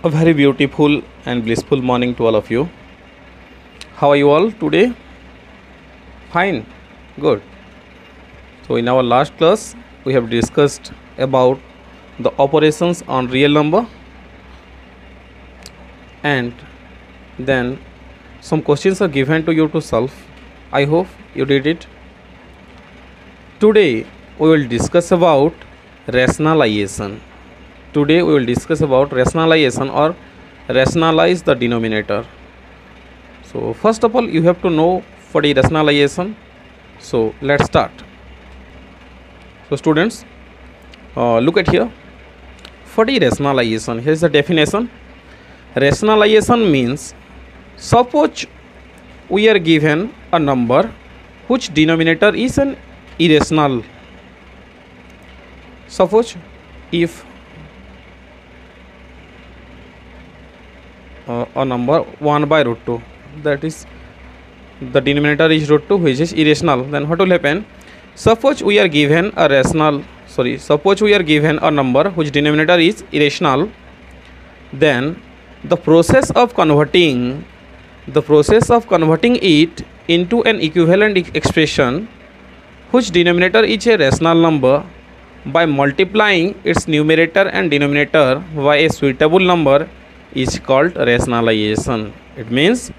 A very beautiful and blissful morning to all of you. How are you all today? Fine, good. So, in our last class, we have discussed about the operations on real number, and then some questions are given to you to solve. I hope you did it. Today, we will discuss about rationalization. Today we will discuss about rationalization or rationalize the denominator. So first of all, you have to know for the rationalization. So let's start. So students, look at here. For the rationalization, here is the definition. Rationalization means, suppose we are given a number whose denominator is an irrational. Suppose if a number 1 by root 2, that is the denominator is root 2, which is irrational, then what will happen? Suppose we are given a number whose denominator is irrational, then the process of converting it into an equivalent expression whose denominator is a rational number by multiplying its numerator and denominator by a suitable number is called rationalisation. It means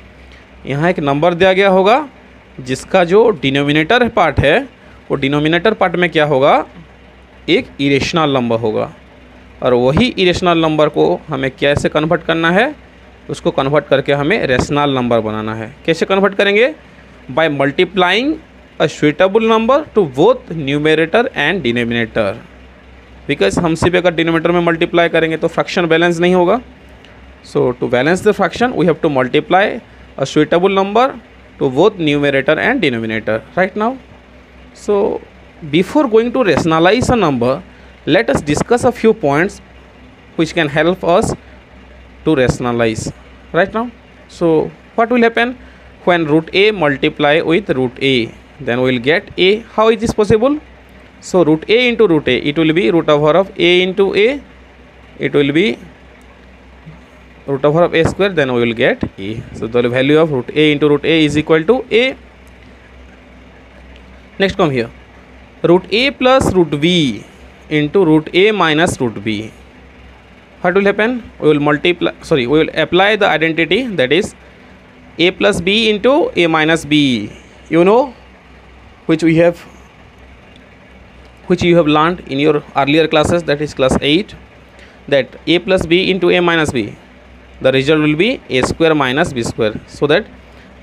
यहाँ एक number दिया गया होगा जिसका जो denominator part है वो denominator part में क्या होगा, एक इरेशनल नंबर होगा, और वही इरेशनल नंबर को हमें कैसे कन्वर्ट करना है, उसको कन्वर्ट करके हमें रैशनल नंबर बनाना है. कैसे कन्वर्ट करेंगे? By multiplying a suitable number two both numerator and denominator. Because हम सिर्फ अगर डिनोमिनेटर में मल्टीप्लाई करेंगे तो फ्रैक्शन बैलेंस नहीं होगा. So to balance the fraction, we have to multiply a suitable number to both numerator and denominator. Right now, so before going to rationalize a number, let us discuss a few points which can help us to rationalize. Right now, so what will happen when root a multiply with root a? Then we will get a. How is this possible? So root a into root a, it will be root over of a into a. It will be root over of a square, then we will get a. So the value of root a into root a is equal to a. Next come here, root a plus root b into root a minus root b. What will happen? We will apply the identity, that is a plus b into a minus b. You know, which you have learned in your earlier classes, that is class 8, that a plus b into a minus b, the result will be a square minus b square. So that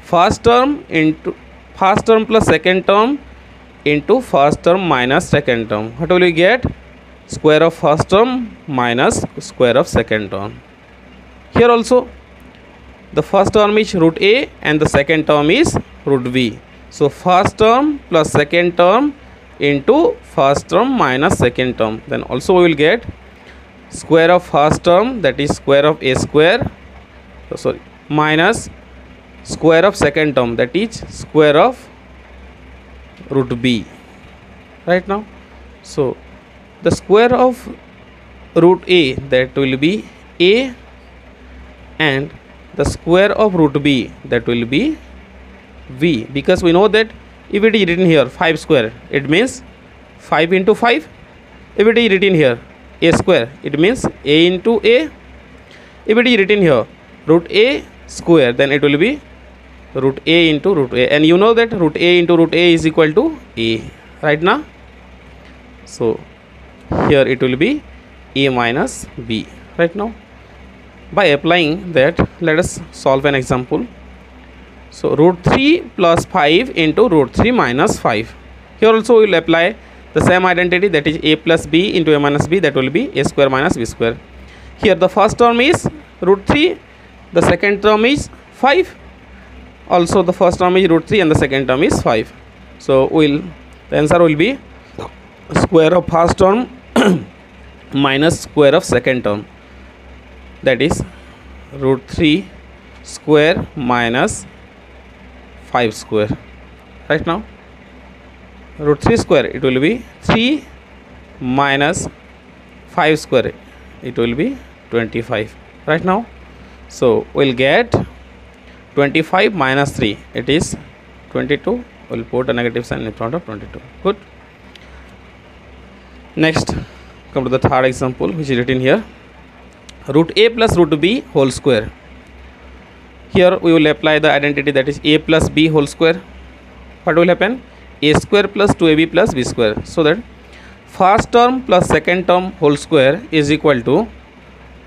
first term plus second term into first term minus second term. What will we get? Square of first term minus square of second term. Here also the first term is root a and the second term is root b. So first term plus second term into first term minus second term. Then also we will get square of first term, that is square of a square, minus square of second term, that is square of root b. Right now, so the square of root a, that will be a, and the square of root b, that will be b, because we know that if it is written here 5 square, it means 5 into 5. If it is written here a square, it means a into a. If it is written here root a square, then it will be root a into root a, and you know that root a into root a is equal to a. Right now, so here it will be a minus b. Right now, by applying that, let us solve an example. So root 3 plus 5 into root 3 minus 5. Here also we will apply the same identity, that is a plus b into a minus b, that will be a square minus b square. Here the first term is root 3, the second term is 5. Also the first term is root 3 and the second term is 5. So the answer will be square of first term minus square of second term, that is root 3 square minus 5 square. Right now, root 3 square, it will be 3 minus 5 square, it will be 25. right now. So we'll get 25 minus 3, it is 22. We'll put a negative sign in front of 22. Good. Next, come to the third example, which is written here. Root a plus root b whole square. Here we will apply the identity, that is a plus b whole square. What will happen? A square plus 2ab plus b square. So that first term plus second term whole square is equal to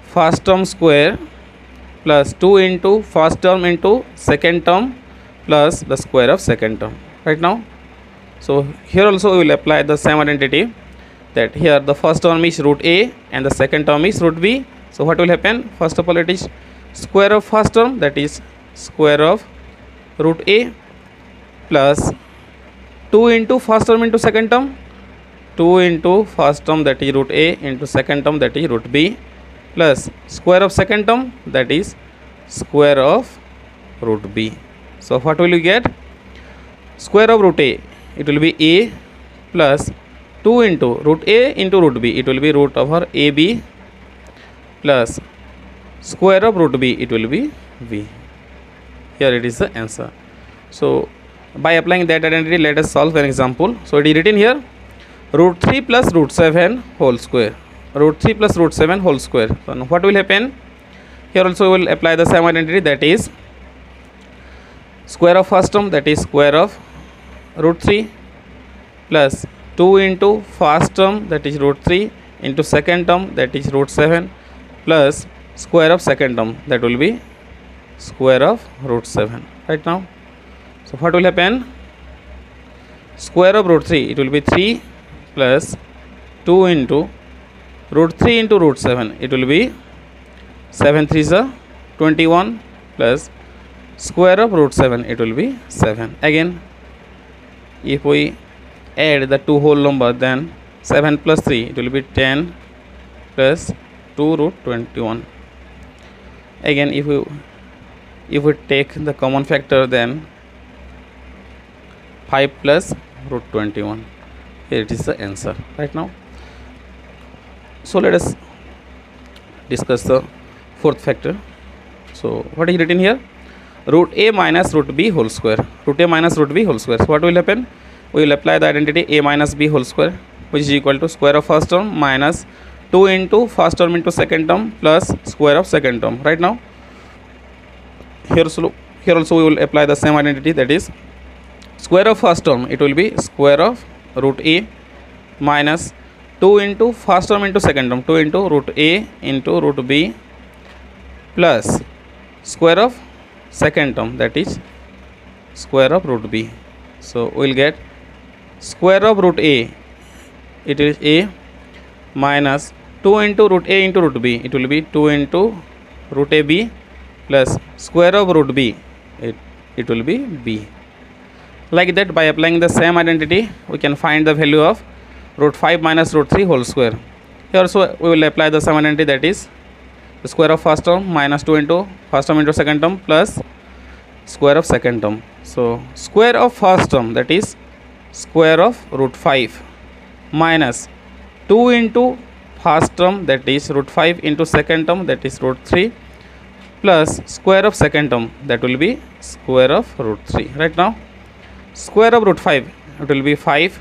first term square plus 2 into first term into second term plus the square of second term, right now. So here also we will apply the same identity, that here the first term is root a and the second term is root b. So what will happen? First of all, it is square of first term, that is square of root a, plus 2 into first term into second term, 2 into first term, that is root a, into second term, that is root b, plus square of second term, that is square of root b. So what will you get? Square of root a, it will be a, plus 2 into root a into root b, it will be root over ab, plus square of root b, it will be b. Here it is the answer. So by applying that identity, let us solve an example. So it is written here, root 3 plus root 7 whole square. Root 3 plus root 7 whole square. So now what will happen? Here also we will apply the same identity, that is square of first term, that is square of root 3, plus 2 into first term, that is root 3, into second term, that is root 7, plus square of second term, that will be square of root 7, right now. So what will happen? Square of root 3, it will be 3, plus 2 into root 3 into root 7, it will be 7 3 is 21, plus square of root 7, it will be 7. Again, if we add the two whole number, then 7 plus 3, it will be 10, plus 2 root 21. Again, if we take the common factor, then 5 plus root 21. Here it is the answer, right now. So let us discuss the fourth factor. So what is written here? Root a minus root b whole square. Root a minus root b whole square. So what will happen? We will apply the identity a minus b whole square, which is equal to square of first term minus 2 into first term into second term plus square of second term, right now. Here also we will apply the same identity, that is square of first term, it will be square of root a minus 2 into first term into second term, 2 into root a into root b, plus square of second term, that is square of root b. So we will get square of root a, it is a, minus 2 into root a into root b, it will be 2 into root a b, plus square of root b, it will be b. Like that, by applying the same identity, we can find the value of root 5 minus root 3 whole square. Here also we will apply the same identity, that is the square of first term minus 2 into first term into second term plus square of second term. So square of first term, that is square of root 5, minus 2 into first term, that is root 5, into second term, that is root 3, plus square of second term, that will be square of root 3, right now. Square of root 5, it will be 5,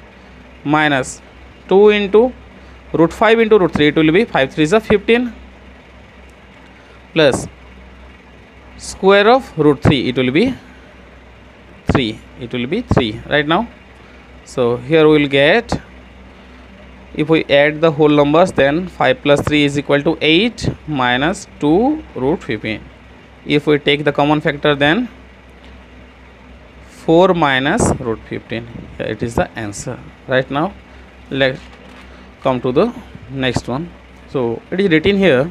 minus 2 into root 5 into root 3, it will be 5 3 is 15, plus square of root 3, it will be 3, right now. So here we will get, if we add the whole numbers, then 5 plus 3 is equal to 8 minus 2 root 15. If we take the common factor, then 4 minus root 15. It is the answer, right now. Let's come to the next one. So it is written here,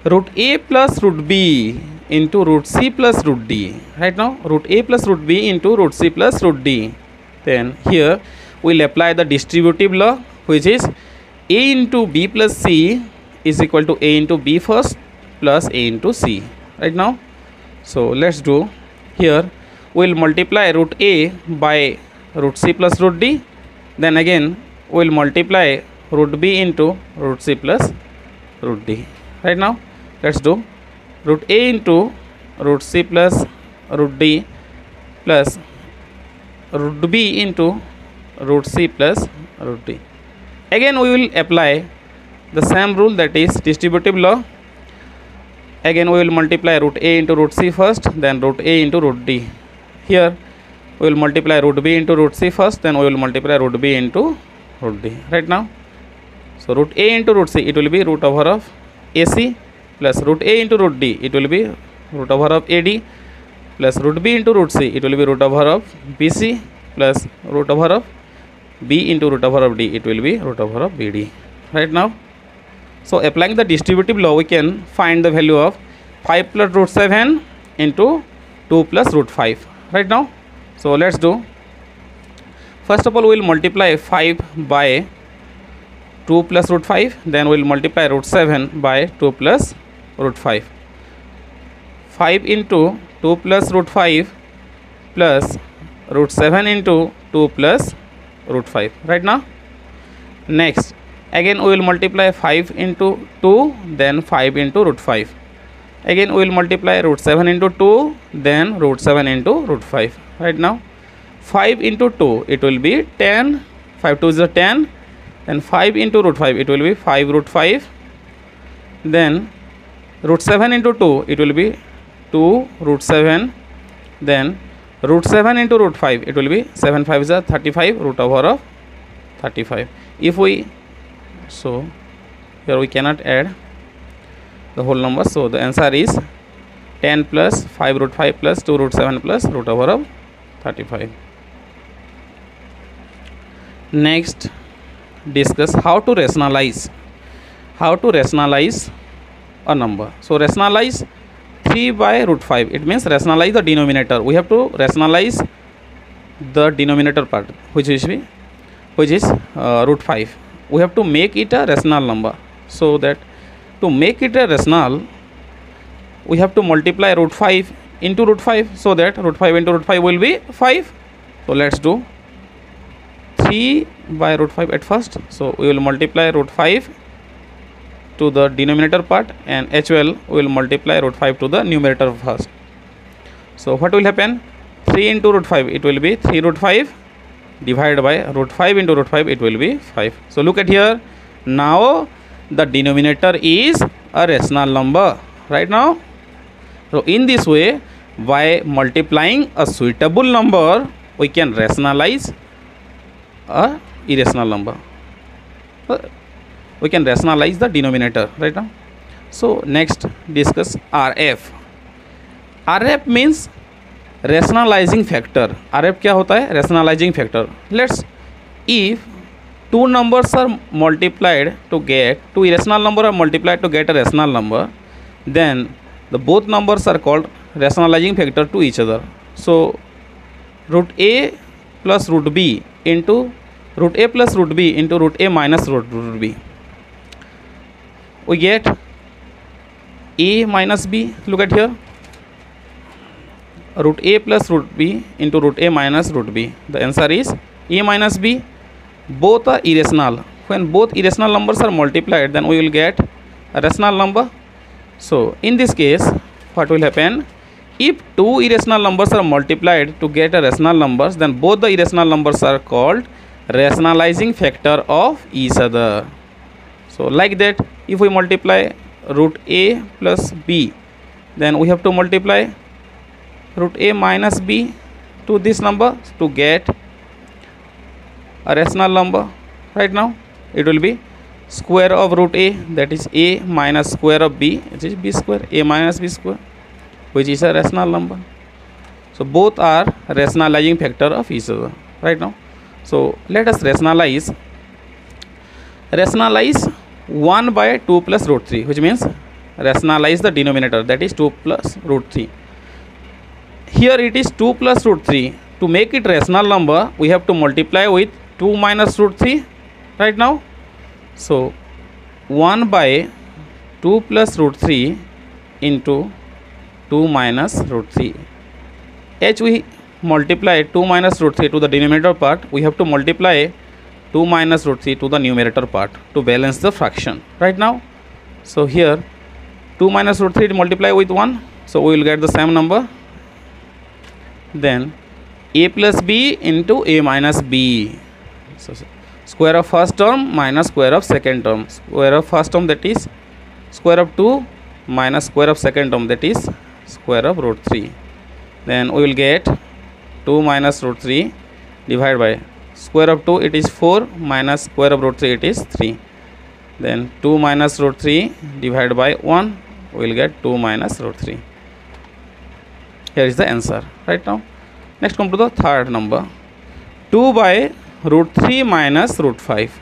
root a plus root b into root c plus root d, right now. Root a plus root b into root c plus root d. Then here we will apply the distributive law, which is a into b plus c is equal to a into b first plus a into c, right now. So let's do. Here we will multiply root a by root c plus root d, then again we will multiply root b into root c plus root d, right now. let's do root a into root c plus root d plus root b into root c plus root d. Again we will apply the same rule, that is distributive law. Again we will multiply root a into root c first, then root a into root d. Here we will multiply root b into root c first, then we will multiply root b into root d. Right now, so root a into root c, it will be root over of ac, plus root a into root d, it will be root over of ad, plus root b into root c, it will be root over of bc, plus root over of b into root over of d, it will be root over of bd. Right now, so applying the distributive law, we can find the value of 5 plus root 7 into 2 plus root 5. Right now, so let's do. First of all, we will multiply 5 by 2 plus root 5, then we will multiply root 7 by 2 plus root 5. 5 into 2 plus root 5 plus root 7 into 2 plus root 5. Right now, next again we will multiply 5 into 2, then 5 into root 5. Again we will multiply root 7 into 2, then root 7 into root 5. Right now, 5 into 2, it will be 10, 5 2 is a 10, then 5 into root 5, it will be 5 root 5, then root 7 into 2, it will be 2 root 7, then root 7 into root 5, it will be 7 5 is a 35, root over of 35. If we, so here we cannot add the whole number, so the answer is 10 plus 5 root 5 plus 2 root 7 plus root over of 35. Next, discuss how to rationalize a number. So rationalize 3 by root 5, it means rationalize the denominator. We have to rationalize the denominator part, which is root 5. We have to make it a rational number. So that to make it a rational, we have to multiply root 5 into root 5, so that root 5 into root 5 will be 5. So let's do 3 by root 5 at first. So we will multiply root 5 to the denominator part, and as well we will multiply root 5 to the numerator first. So what will happen? 3 into root 5, it will be 3 root 5, divided by root 5 into root 5, it will be 5. So look at here, now the denominator is a rational number. Right now, so in this way, by multiplying a suitable number, we can rationalize a irrational number. We can rationalize the denominator. Right now, so next discuss RF. RF means rationalizing factor. RF क्या होता है? Rationalizing factor. Let's, if two numbers are multiplied to get, two irrational number are multiplied to get a rational number, then the both numbers are called rationalizing factor to each other. So root a plus root b into root a plus root b into root a minus root b, we get a minus b. Look at here, root a plus root b into root a minus root b. The answer is a minus b. Both are irrational. When both irrational numbers are multiplied, then we will get a rational number. So in this case, what will happen? If two irrational numbers are multiplied to get a rational numbers, then both the irrational numbers are called rationalizing factor of each other. So like that, if we multiply root a plus b, then we have to multiply root a minus b to this number to get a rational number. Right now, it will be square of root a, that is a minus square of b, which is b square, a minus b square, which is a rational number. So both are rationalizing factor of each other. Right now, so let us rationalize 1 by 2 plus root 3, which means rationalize the denominator, that is 2 plus root 3. Here it is 2 plus root 3. To make it rational number, we have to multiply with 2 minus root 3. Right now, so 1 by 2 plus root 3 into 2 minus root 3. As we multiply 2 minus root 3 to the denominator part, we have to multiply 2 minus root 3 to the numerator part to balance the fraction. Right now, so here 2 minus root 3 multiply with 1, so we will get the same number. Then a plus b into a minus b. So square of first term minus square of second term. Square of first term, that is square of 2, minus square of second term, that is square of root 3. Then we will get 2 minus root 3 divided by square of 2, it is 4, minus square of root 3, it is 3. Then 2 minus root 3 divided by 1, we will get 2 minus root 3. Here is the answer. Right now, next come to the third number. 2 by root 3 minus root 5.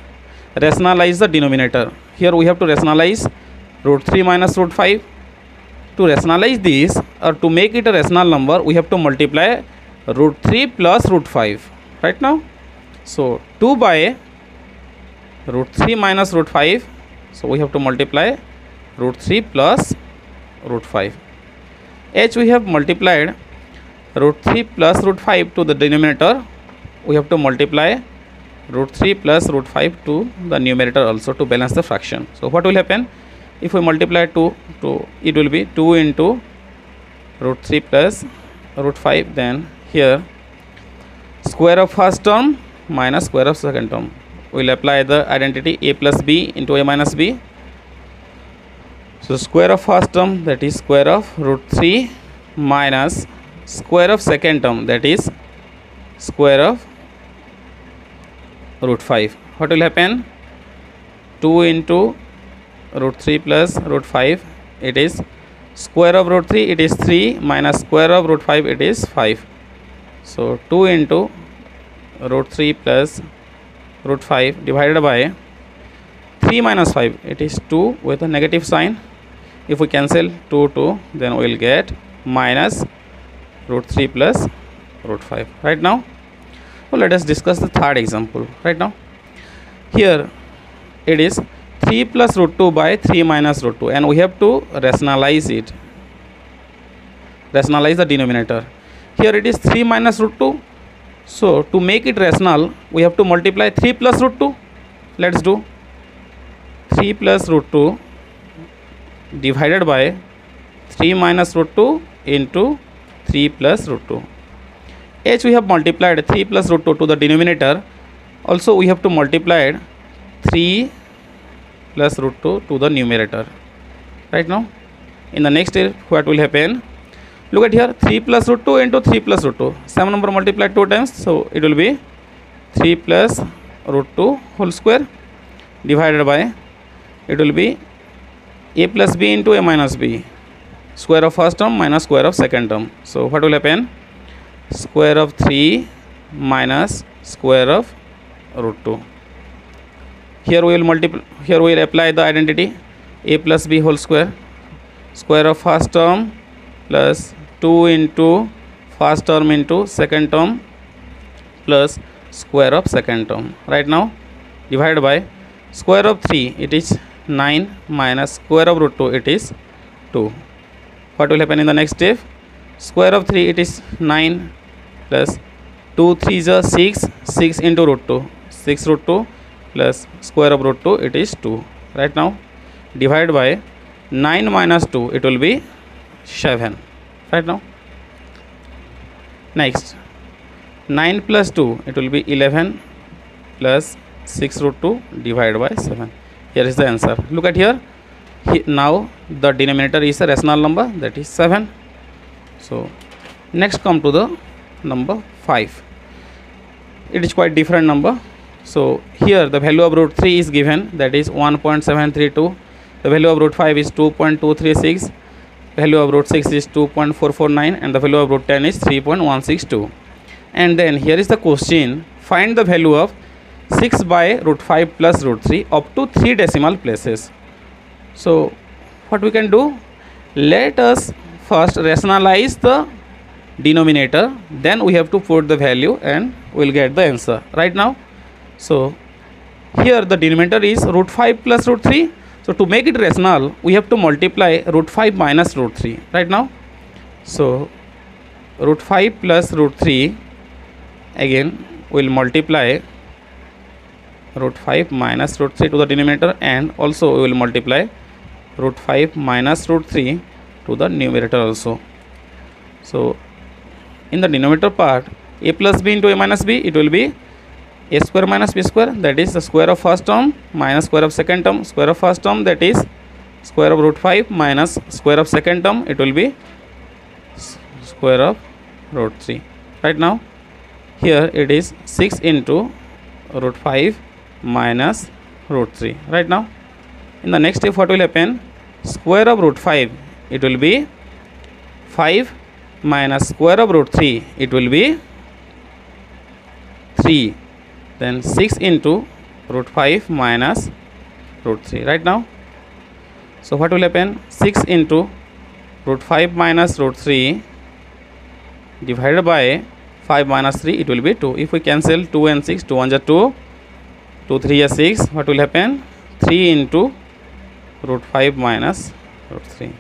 Rationalize the denominator. Here we have to rationalize root 3 minus root 5. To rationalize this, or to make it a rational number, we have to multiply root 3 plus root 5. Right now, so 2 by root 3 minus root 5, so we have to multiply root 3 plus root 5. H we have multiplied root 3 plus root 5 to the denominator, we have to multiply root 3 plus root 5 to the numerator also to balance the fraction. So what will happen? If we multiply 2 to, it will be 2 into root 3 plus root 5. Then here square of first term minus square of second term. We will apply the identity a plus b into a minus b. So square of first term, that is square of root 3 minus square of second term, that is square of root 5. What will happen? 2 into root 3 plus root 5, it is square of root 3, it is 3, minus square of root 5, it is 5. So 2 into root 3 plus root 5 divided by 3 minus 5, it is 2 with a negative sign. If we cancel 2, then we will get minus root 3 plus root 5. Right now, so let us discuss the third example. Right now, here it is 3 plus root 2 by 3 minus root 2, and we have to rationalize it. Rationalize the denominator. Here it is 3 minus root 2. So to make it rational, we have to multiply 3 plus root 2. Let's do 3 plus root 2 divided by 3 minus root 2 into 3 plus root 2. H we have multiplied 3 plus root 2 to the denominator. Also we have to multiply 3 plus root 2 to the numerator. Right now, in the next step, what will happen? Look at here, 3 plus root 2 into 3 plus root 2. Same number multiplied 2 times, so it will be 3 plus root 2 whole square divided by, it will be a plus b into a minus b. Square of first term minus square of second term. So what will happen? Square of 3 minus square of root 2. Here we will multiply, here we will apply the identity a plus b whole square. Square of first term plus 2 into first term into second term plus square of second term. Right now, divided by square of 3, it is 9, minus square of root 2, it is 2. What will happen in the next step? Square of 3, it is 9 plus 2 3 is 6, 6 into root 2, 6 root 2 plus square of root 2, it is 2. Right now, divide by 9 minus 2, it will be 7. Right now, next 9 plus 2, it will be 11 plus 6 root 2 divided by 7. Here is the answer. Look at here. Now the denominator is a rational number, that is 7. So next come to the number 5. It is quite different number. So here the value of root 3 is given, that is 1.732. The value of root 5 is 2.236. Value of root 6 is 2.449, and the value of root 10 is 3.162. And then here is the question: find the value of 6 by root 5 plus root 3 up to 3 decimal places. So what we can do? Let us first rationalize the denominator, then we have to put the value and we will get the answer. Right now, so here the denominator is root 5 plus root 3. So to make it rational, we have to multiply root 5 minus root 3. Right now, so root 5 plus root 3, again we will multiply root 5 minus root 3 to the denominator, and also we will multiply root 5 minus root 3 to the numerator also. So in the denominator part, a plus b into a minus b, it will be a square minus b square, that is the square of first term minus square of second term. Square of first term, that is square of root 5 minus square of second term, it will be square of root 3. Right now here it is 6 into root 5 minus root 3. Right now in the next step, what will happen? Square of root 5, it will be 5 minus square of root 3, it will be 3. Then 6 into root 5 minus root 3. Right now, so what will happen? 6 into root 5 minus root 3 divided by 5 minus 3, it will be 2. If we cancel 2 and 6, 2 1 are 2, 2 3 are 6, what will happen? 3 into root 5 minus root 3.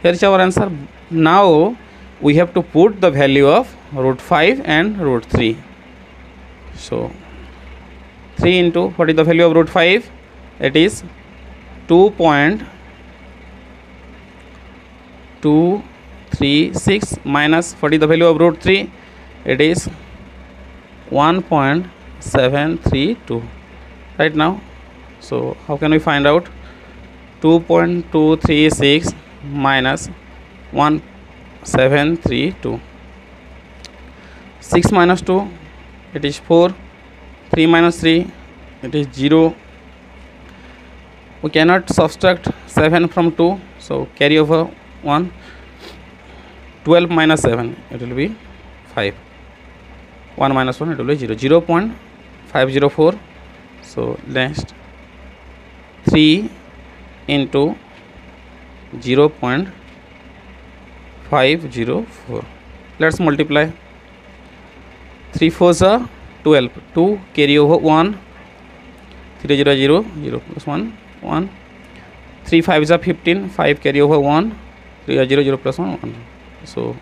Here is our answer. Now we have to put the value of root 5 and root 3. So 3 into, what is the value of root 5? It is 2.236 minus, what is the value of root 3? It is 1.732. Right now, so how can we find out? 2.236 minus 1.732. 6 minus 2, it is 4. 3 minus 3, it is 0. We cannot subtract 7 from 2, so carry over 1. 12 minus 7, it will be 5. 1 minus 1, it will be 0. 0.504. So next 3 into 0.504. Let's multiply. 3 4s are 12. 2 carry over 1. 3 0 0, 0 plus 1, 1. 3 5s are 15. 5 carry over 1. 3 0 0 plus 1, 1. So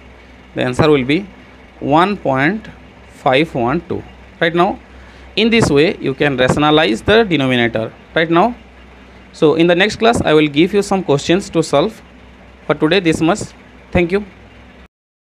the answer will be 1.512. Right now, in this way you can rationalize the denominator. Right now, so in the next class I will give you some questions to solve. For today this much. Thank you.